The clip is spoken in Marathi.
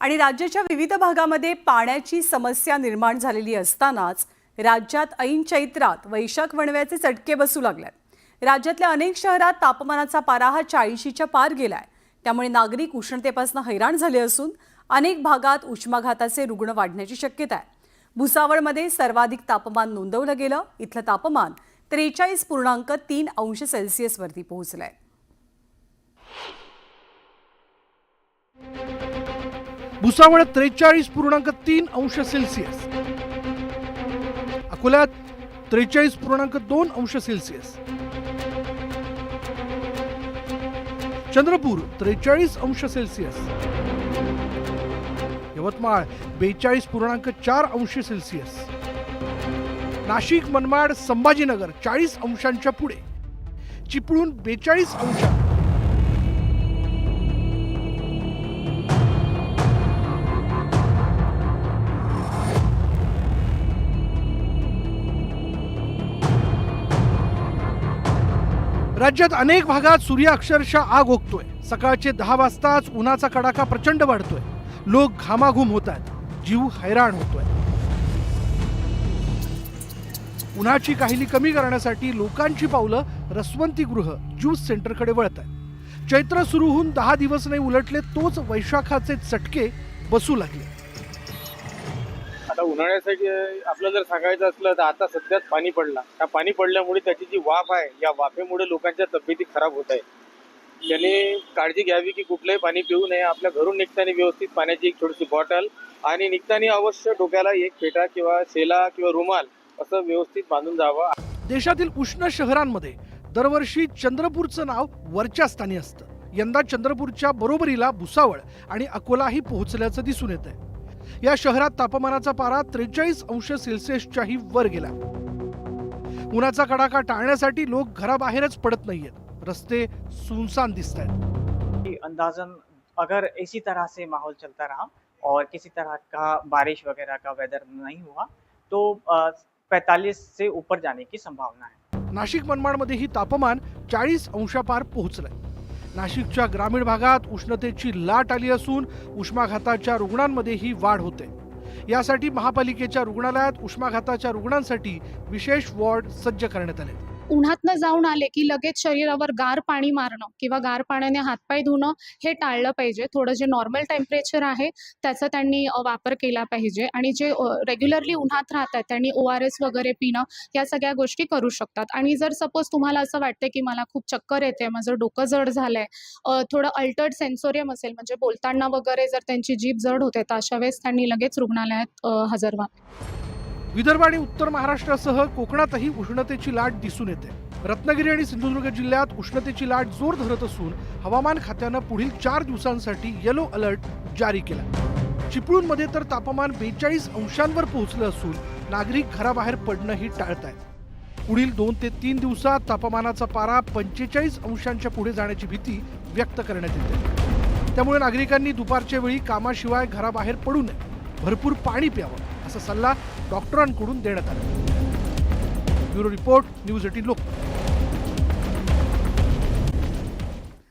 आणि राज्याच्या विविध भागामध्ये पाण्याची समस्या निर्माण झालेली असतानाच राज्यात ऐन चैत्रात वैशाख वणव्याचे चटके बसू लागलेत। राज्यातल्या अनेक शहरात तापमानाचा पारा हा 40च्या पार गेलाय। त्यामुळे नागरिक उष्णतेपासून हैराण झाले असून अनेक भागात उष्माघाताचे रुग्ण वाढण्याची शक्यता आहे। भुसावळमध्ये सर्वाधिक तापमान नोंदवलं गेलं। इथलं तापमान 43.3 अंश सेल्सिअस वरती पोहोचलंय। भुसावळ 43.3 अंश सेल्सिअस, अकोल्यात 43.2 अंश सेल्सिअस, चंद्रपूर 43 अंश सेल्सिअस, यवतमाळ 42.4 अंश सेल्सिअस, नाशिक, मनमाड, संभाजीनगर 40 अंशांच्या पुढे, चिपळूण 42 अंश, राज्यात अनेक भागात सूर्य अक्षरशः आग ओकतोय। सकाळचे 10 वाजताच उन्हाचा कडाका प्रचंड वाढतोय। लोक घामाघूम होत आहेत, जीव हैराण होतोय। उन्हाची काहिली कमी करण्यासाठी लोकांची पावलं रसवंती गृह, ज्यूस सेंटरकडे वळत आहेत। चैत्र सुरू होऊन 10 दिवस नाही उलटले तोच वैशाखाचे चटके बसू लागले। आता उन्हाळ्यासाठी आपलं जर सांगायचं असलं तर आता सध्याच पाणी पडला। त्या पाणी पडल्यामुळे त्याची जी वाफ आहे, या वाफेमुळे लोकांच्या तब्येती खराब होत आहे। त्याने काळजी घ्यावी की कुठलंही पाणी पिऊ नये। आपल्या घरून निघताना व्यवस्थित पाण्याची एक छोटीशी बॉटल आणि निघताना अवश्य डोक्याला एक फेटा किंवा शेला किंवा रुमाल असं व्यवस्थित बांधून जावं। देशातील उष्ण शहरांमध्ये दरवर्षी चंद्रपूरचं नाव वरच्या स्थानी असतं। यंदा चंद्रपूरच्या बरोबरीला भुसावळ आणि अकोलाही पोहोचल्याचं दिसून येत आहे। या शहरात तापमानाचा पारा 43 अंश सेल्सिअसच्याही वर गेला। उन्हाचा कडाका टाळण्यासाठी लोक घराबाहेरच पडत नाहीयेत। रस्ते सुनसान दिसतायत। अंदाजन अगर इसी तरह से माहौल चलता रहा और किसी तरह का बारिश वगैरह का वेदर नहीं हुआ तो 45 से ऊपर जाने की संभावना है। नाशिक मनमाडमध्येही तापमान 40 अंशापार पोहोचलंय। नाशिकच्या ग्रामीण भागात उष्णतेची लाट आली असून उष्माघाताच्या रुग्णांमध्येही वाढ होते। यासाठी महापालिकेच्या रुग्णालयात उष्माघाताच्या रुग्णांसाठी विशेष वॉर्ड सज्ज करण्यात आले। उन्हातनं जाऊन आले की लगेच शरीरावर गार पाणी मारणं किंवा गार पाण्याने हातपाय धुणं हे टाळलं पाहिजे। थोडं जे नॉर्मल टेम्परेचर आहे त्याचा त्यांनी वापर केला पाहिजे आणि जे रेग्युलरली उन्हात राहतात त्यांनी ORS वगैरे पिणं या सगळ्या गोष्टी करू शकतात। आणि जर सपोज तुम्हाला असं वाटतं की मला खूप चक्कर येते, माझं डोकं जड झालंय, थोडं अल्टर्ड सेन्सोरियम असेल म्हणजे बोलताना वगैरे जर त्यांची जीभ जड होते तर अशा वेळेस त्यांनी लगेच रुग्णालयात हजर व्हावे। विदर्भ आणि उत्तर महाराष्ट्रासह कोकणातही उष्णतेची लाट दिसून येते। रत्नागिरी आणि सिंधुदुर्ग जिल्ह्यात उष्णतेची लाट जोर धरत असून हवामान खात्यानं पुढील 4 दिवसांसाठी येलो अलर्ट जारी केला। चिपळूणमध्ये तर तापमान 42 अंशांवर पोहोचलं असून नागरिक घराबाहेर पडणंही टाळतायत। पुढील 2 ते 3 दिवसात तापमानाचा पारा 45 अंशांच्या पुढे जाण्याची भीती व्यक्त करण्यात येते। त्यामुळे नागरिकांनी दुपारच्या वेळी कामाशिवाय घराबाहेर पडू नये, भरपूर पाणी प्यावं असा सल्ला डॉक्टरांकडून देण्यात आला। Bureau report, news 18 Lokmat.